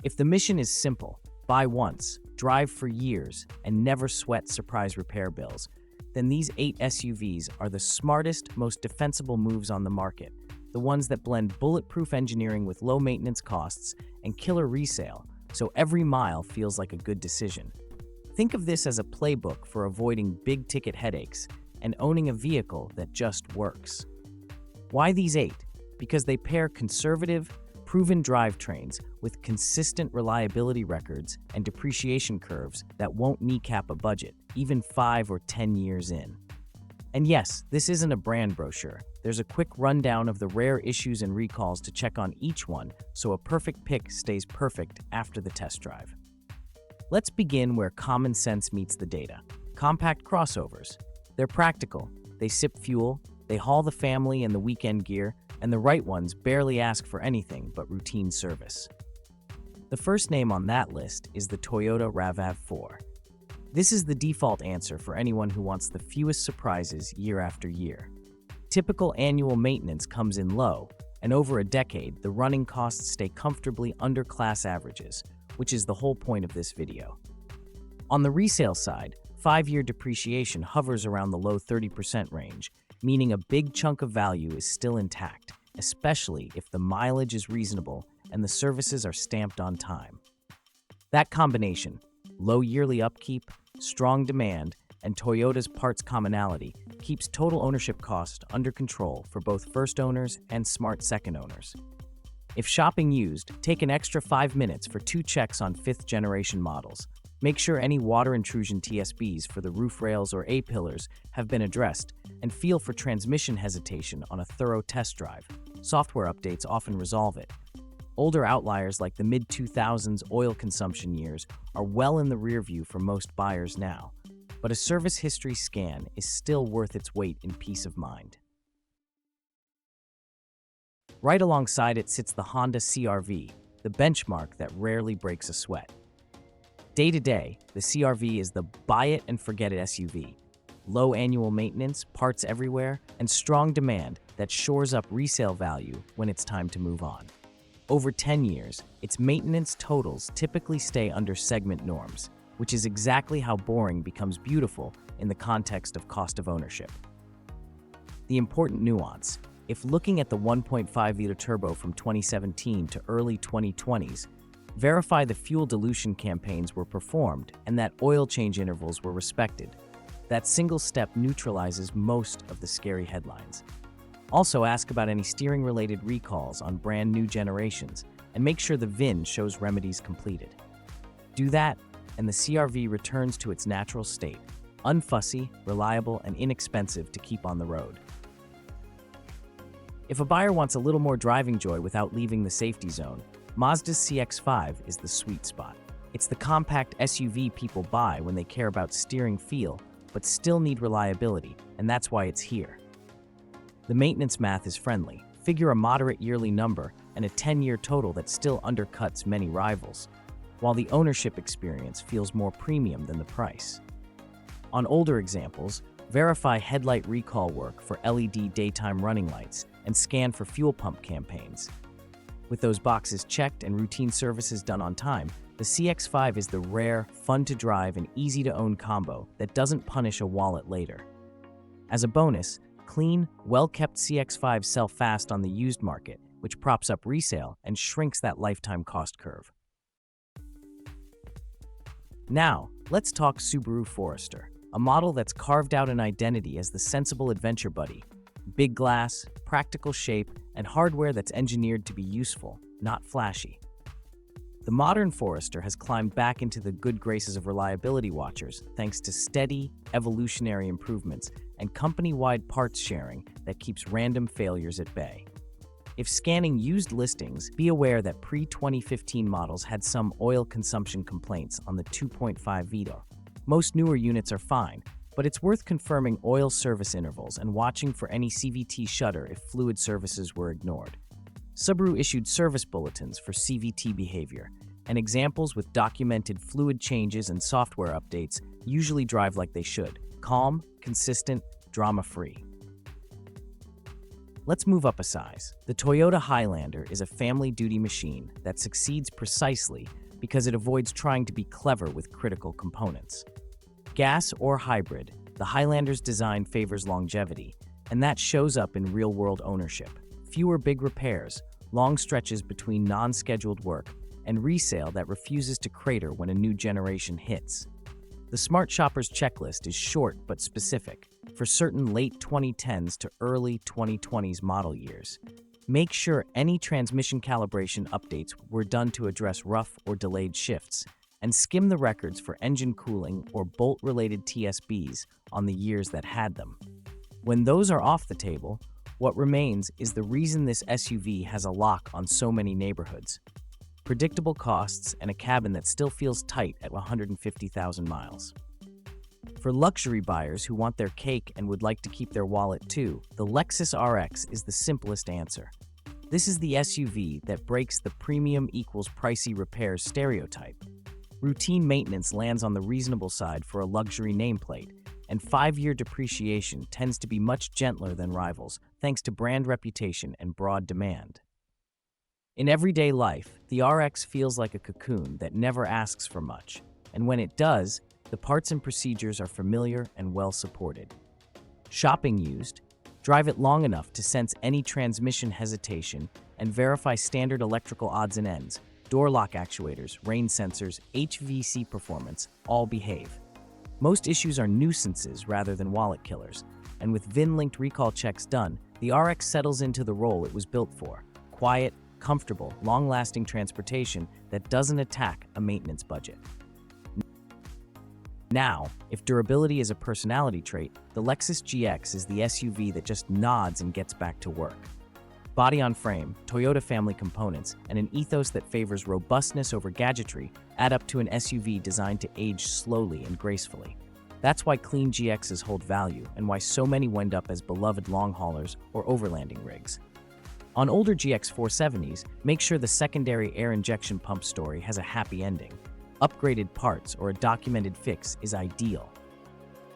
If the mission is simple, buy once, drive for years, and never sweat surprise repair bills, then these 8 SUVs are the smartest, most defensible moves on the market, the ones that blend bulletproof engineering with low maintenance costs and killer resale, so every mile feels like a good decision. Think of this as a playbook for avoiding big-ticket headaches and owning a vehicle that just works. Why these 8? Because they pair conservative, proven drivetrains with consistent reliability records and depreciation curves that won't kneecap a budget, even 5 or 10 years in. And yes, this isn't a brand brochure. There's a quick rundown of the rare issues and recalls to check on each one, so a perfect pick stays perfect after the test drive. Let's begin where common sense meets the data. Compact crossovers. They're practical. They sip fuel, they haul the family and the weekend gear, and the right ones barely ask for anything but routine service. The first name on that list is the Toyota RAV4. This is the default answer for anyone who wants the fewest surprises year after year. Typical annual maintenance comes in low, and over a decade, the running costs stay comfortably under class averages, which is the whole point of this video. On the resale side, 5-year depreciation hovers around the low 30% range, meaning a big chunk of value is still intact, especially if the mileage is reasonable and the services are stamped on time. That combination, low yearly upkeep, strong demand, and Toyota's parts commonality, keeps total ownership cost under control for both first owners and smart second owners. If shopping used, take an extra 5 minutes for 2 checks on 5th-generation models. Make sure any water intrusion TSBs for the roof rails or A-pillars have been addressed, and feel for transmission hesitation on a thorough test drive. Software updates often resolve it. Older outliers like the mid-2000s oil consumption years are well in the rear view for most buyers now, but a service history scan is still worth its weight in peace of mind. Right alongside it sits the Honda CR-V, the benchmark that rarely breaks a sweat. Day-to-day, the CR-V is the buy-it-and-forget-it SUV. Low annual maintenance, parts everywhere, and strong demand that shores up resale value when it's time to move on. Over 10 years, its maintenance totals typically stay under segment norms, which is exactly how boring becomes beautiful in the context of cost of ownership. The important nuance: if looking at the 1.5-liter turbo from 2017 to early 2020s, verify the fuel dilution campaigns were performed and that oil change intervals were respected. That single step neutralizes most of the scary headlines. Also ask about any steering-related recalls on brand new generations and make sure the VIN shows remedies completed. Do that, and the CR-V returns to its natural state, unfussy, reliable, and inexpensive to keep on the road. If a buyer wants a little more driving joy without leaving the safety zone, Mazda's CX-5 is the sweet spot. It's the compact SUV people buy when they care about steering feel, but still need reliability, and that's why it's here. The maintenance math is friendly. Figure a moderate yearly number and a 10-year total that still undercuts many rivals, while the ownership experience feels more premium than the price. On older examples, verify headlight recall work for LED daytime running lights and scan for fuel pump campaigns. With those boxes checked and routine services done on time, the CX-5 is the rare, fun-to-drive, and easy-to-own combo that doesn't punish a wallet later. As a bonus, clean, well-kept CX-5s sell fast on the used market, which props up resale and shrinks that lifetime cost curve. Now, let's talk Subaru Forester, a model that's carved out an identity as the sensible adventure buddy. Big glass, practical shape, and hardware that's engineered to be useful, not flashy. The modern Forester has climbed back into the good graces of reliability watchers thanks to steady, evolutionary improvements and company-wide parts sharing that keeps random failures at bay. If scanning used listings, be aware that pre-2015 models had some oil consumption complaints on the 2.5 Vito. Most newer units are fine, but it's worth confirming oil service intervals and watching for any CVT shutter if fluid services were ignored. Subaru issued service bulletins for CVT behavior, and examples with documented fluid changes and software updates usually drive like they should: calm, consistent, drama-free. Let's move up a size. The Toyota Highlander is a family-duty machine that succeeds precisely because it avoids trying to be clever with critical components. Gas or hybrid, the Highlander's design favors longevity, and that shows up in real-world ownership. Fewer big repairs, long stretches between non-scheduled work, and resale that refuses to crater when a new generation hits. The Smart Shopper's checklist is short but specific for certain late 2010s to early 2020s model years. Make sure any transmission calibration updates were done to address rough or delayed shifts, and skim the records for engine cooling or bolt-related TSBs on the years that had them. When those are off the table, what remains is the reason this SUV has a lock on so many neighborhoods: predictable costs and a cabin that still feels tight at 150,000 miles. For luxury buyers who want their cake and would like to keep their wallet too, the Lexus RX is the simplest answer. This is the SUV that breaks the premium equals pricey repairs stereotype. Routine maintenance lands on the reasonable side for a luxury nameplate, and 5-year depreciation tends to be much gentler than rivals thanks to brand reputation and broad demand. In everyday life, the RX feels like a cocoon that never asks for much, and when it does, the parts and procedures are familiar and well supported. Shopping used, drive it long enough to sense any transmission hesitation and verify standard electrical odds and ends, door lock actuators, rain sensors, HVAC performance, all behave. Most issues are nuisances rather than wallet killers, and with VIN-linked recall checks done, the RX settles into the role it was built for: quiet, comfortable, long-lasting transportation that doesn't attack a maintenance budget. Now, if durability is a personality trait, the Lexus GX is the SUV that just nods and gets back to work. Body on frame, Toyota family components, and an ethos that favors robustness over gadgetry add up to an SUV designed to age slowly and gracefully. That's why clean GXs hold value and why so many wind up as beloved long haulers or overlanding rigs. On older GX 470s, make sure the secondary air injection pump story has a happy ending. Upgraded parts or a documented fix is ideal.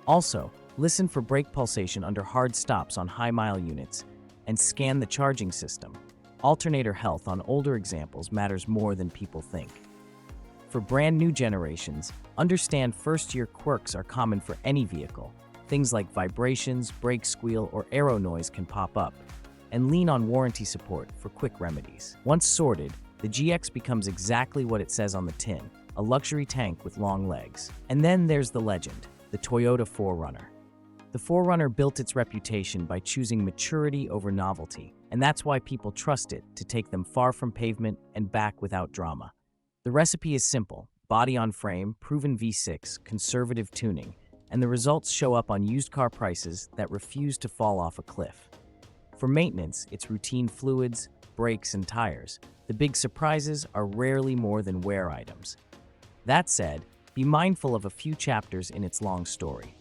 Also, listen for brake pulsation under hard stops on high-mile units and scan the charging system. Alternator health on older examples matters more than people think. For brand new generations, understand first-year quirks are common for any vehicle. Things like vibrations, brake squeal, or aero noise can pop up, and lean on warranty support for quick remedies. Once sorted, the GX becomes exactly what it says on the tin: a luxury tank with long legs. And then there's the legend, the Toyota 4Runner. The 4Runner built its reputation by choosing maturity over novelty, and that's why people trust it to take them far from pavement and back without drama. The recipe is simple: body on frame, proven V6, conservative tuning, and the results show up on used car prices that refuse to fall off a cliff. For maintenance, it's routine fluids, brakes, and tires. The big surprises are rarely more than wear items. That said, be mindful of a few chapters in its long story.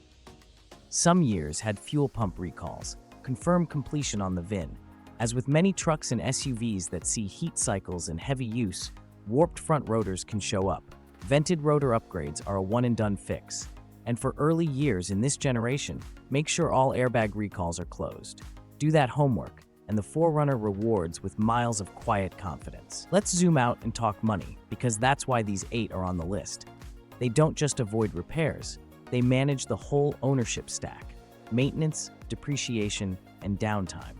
Some years had fuel pump recalls, confirmed completion on the VIN. As with many trucks and SUVs that see heat cycles and heavy use, warped front rotors can show up. Vented rotor upgrades are a one-and-done fix. And for early years in this generation, make sure all airbag recalls are closed. Do that homework, and the 4Runner rewards with miles of quiet confidence. Let's zoom out and talk money, because that's why these 8 are on the list. They don't just avoid repairs, they manage the whole ownership stack: maintenance, depreciation, and downtime.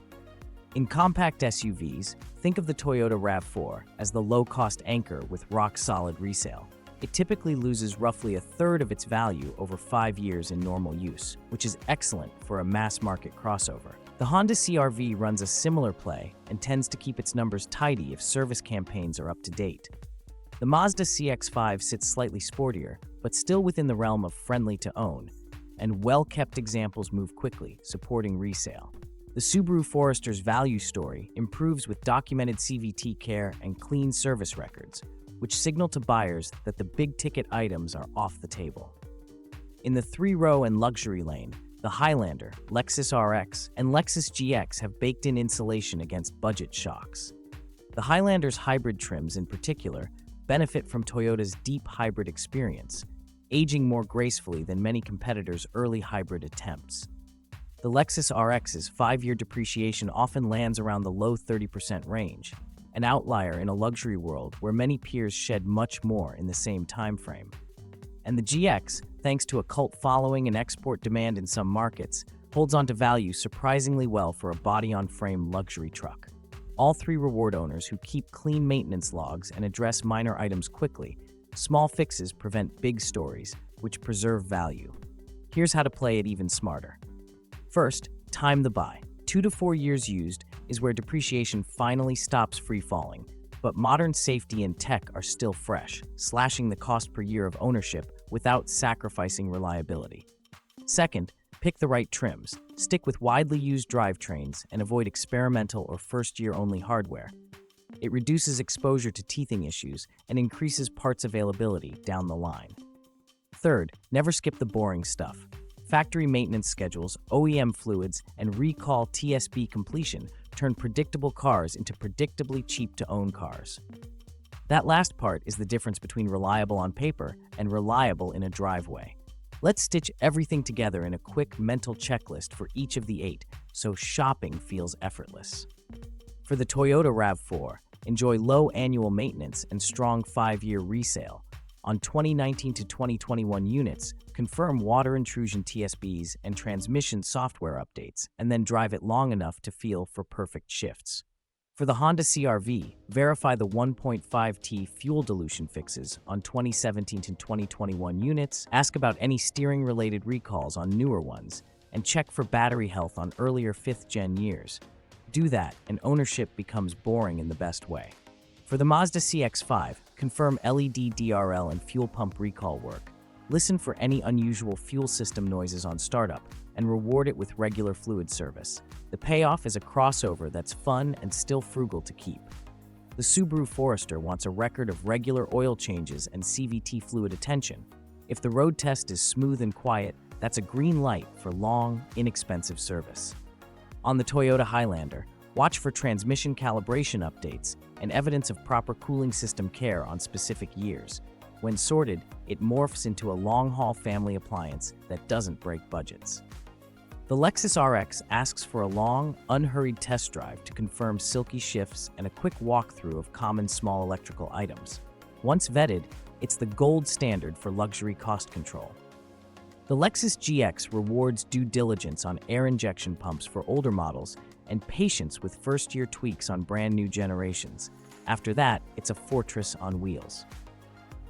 In compact SUVs, think of the Toyota RAV4 as the low-cost anchor with rock-solid resale. It typically loses roughly a third of its value over 5 years in normal use, which is excellent for a mass-market crossover. The Honda CR-V runs a similar play and tends to keep its numbers tidy if service campaigns are up to date. The Mazda CX-5 sits slightly sportier, but still within the realm of friendly to own, and well-kept examples move quickly, supporting resale. The Subaru Forester's value story improves with documented CVT care and clean service records, which signal to buyers that the big-ticket items are off the table. In the 3-row and luxury lane, the Highlander, Lexus RX, and Lexus GX have baked-in insulation against budget shocks. The Highlander's hybrid trims, in particular, benefit from Toyota's deep hybrid experience, aging more gracefully than many competitors' early hybrid attempts. The Lexus RX's 5-year depreciation often lands around the low 30% range, an outlier in a luxury world where many peers shed much more in the same time frame. And the GX, thanks to a cult following and export demand in some markets, holds onto value surprisingly well for a body-on-frame luxury truck. All three reward owners who keep clean maintenance logs and address minor items quickly. Small fixes prevent big stories, which preserve value. Here's how to play it even smarter. First, time the buy. 2 to 4 years used is where depreciation finally stops free-falling, but modern safety and tech are still fresh, slashing the cost per year of ownership without sacrificing reliability. Second, pick the right trims. Stick with widely used drivetrains and avoid experimental or first-year-only hardware. It reduces exposure to teething issues and increases parts availability down the line. Third, never skip the boring stuff. Factory maintenance schedules, OEM fluids, and recall TSB completion turn predictable cars into predictably cheap-to-own cars. That last part is the difference between reliable on paper and reliable in a driveway. Let's stitch everything together in a quick mental checklist for each of the 8, so shopping feels effortless. For the Toyota RAV4, enjoy low annual maintenance and strong 5-year resale. On 2019 to 2021 units, confirm water intrusion TSBs and transmission software updates, and then drive it long enough to feel for perfect shifts. For the Honda CR-V, verify the 1.5T fuel dilution fixes on 2017 to 2021 units, ask about any steering-related recalls on newer ones, and check for battery health on earlier 5th-gen years. Do that, and ownership becomes boring in the best way. For the Mazda CX-5, confirm LED DRL and fuel pump recall work. Listen for any unusual fuel system noises on startup, and reward it with regular fluid service. The payoff is a crossover that's fun and still frugal to keep. The Subaru Forester wants a record of regular oil changes and CVT fluid attention. If the road test is smooth and quiet, that's a green light for long, inexpensive service. On the Toyota Highlander, watch for transmission calibration updates and evidence of proper cooling system care on specific years. When sorted, it morphs into a long-haul family appliance that doesn't break budgets. The Lexus RX asks for a long, unhurried test drive to confirm silky shifts and a quick walkthrough of common small electrical items. Once vetted, it's the gold standard for luxury cost control. The Lexus GX rewards due diligence on air injection pumps for older models and patience with first-year tweaks on brand-new generations. After that, it's a fortress on wheels.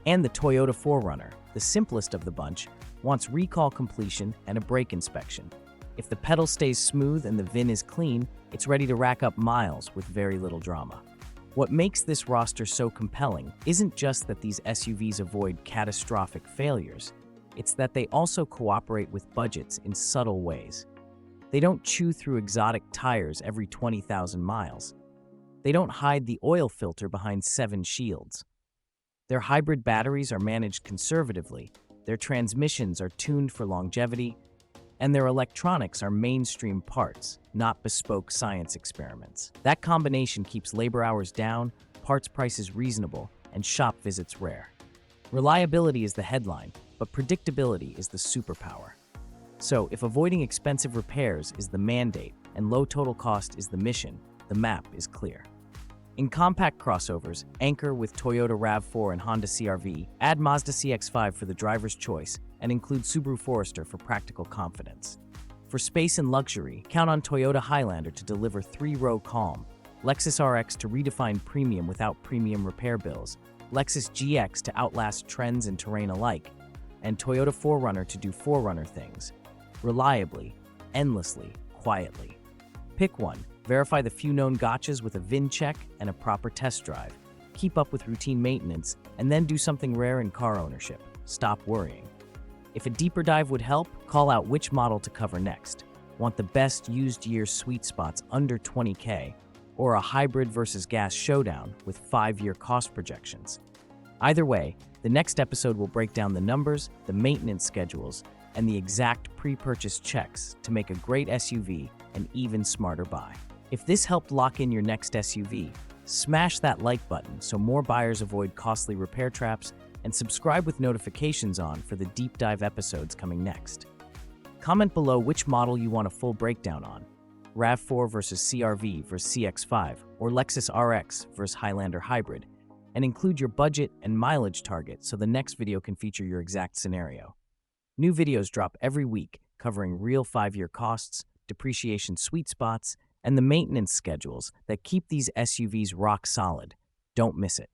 And the Toyota 4Runner, the simplest of the bunch, wants recall completion and a brake inspection. If the pedal stays smooth and the VIN is clean, it's ready to rack up miles with very little drama. What makes this roster so compelling isn't just that these SUVs avoid catastrophic failures, it's that they also cooperate with budgets in subtle ways. They don't chew through exotic tires every 20,000 miles. They don't hide the oil filter behind 7 shields. Their hybrid batteries are managed conservatively, their transmissions are tuned for longevity, and their electronics are mainstream parts, not bespoke science experiments. That combination keeps labor hours down, parts prices reasonable, and shop visits rare. Reliability is the headline, but predictability is the superpower. So, if avoiding expensive repairs is the mandate and low total cost is the mission, the map is clear. In compact crossovers, anchor with Toyota RAV4 and Honda CR-V, add Mazda CX-5 for the driver's choice, and include Subaru Forester for practical confidence. For space and luxury, count on Toyota Highlander to deliver 3-row calm, Lexus RX to redefine premium without premium repair bills, Lexus GX to outlast trends and terrain alike, and Toyota 4Runner to do 4Runner things, reliably, endlessly, quietly. Pick one. Verify the few known gotchas with a VIN check and a proper test drive. Keep up with routine maintenance, and then do something rare in car ownership. Stop worrying. If a deeper dive would help, call out which model to cover next. Want the best used year sweet spots under $20K, or a hybrid versus gas showdown with 5-year cost projections? Either way, the next episode will break down the numbers, the maintenance schedules, and the exact pre-purchase checks to make a great SUV an even smarter buy. If this helped lock in your next SUV, smash that like button so more buyers avoid costly repair traps, and subscribe with notifications on for the deep dive episodes coming next. Comment below which model you want a full breakdown on: RAV4 versus CR-V versus CX-5, or Lexus RX versus Highlander Hybrid, and include your budget and mileage target so the next video can feature your exact scenario. New videos drop every week, covering real 5-year costs, depreciation sweet spots, and the maintenance schedules that keep these SUVs rock solid. Don't miss it.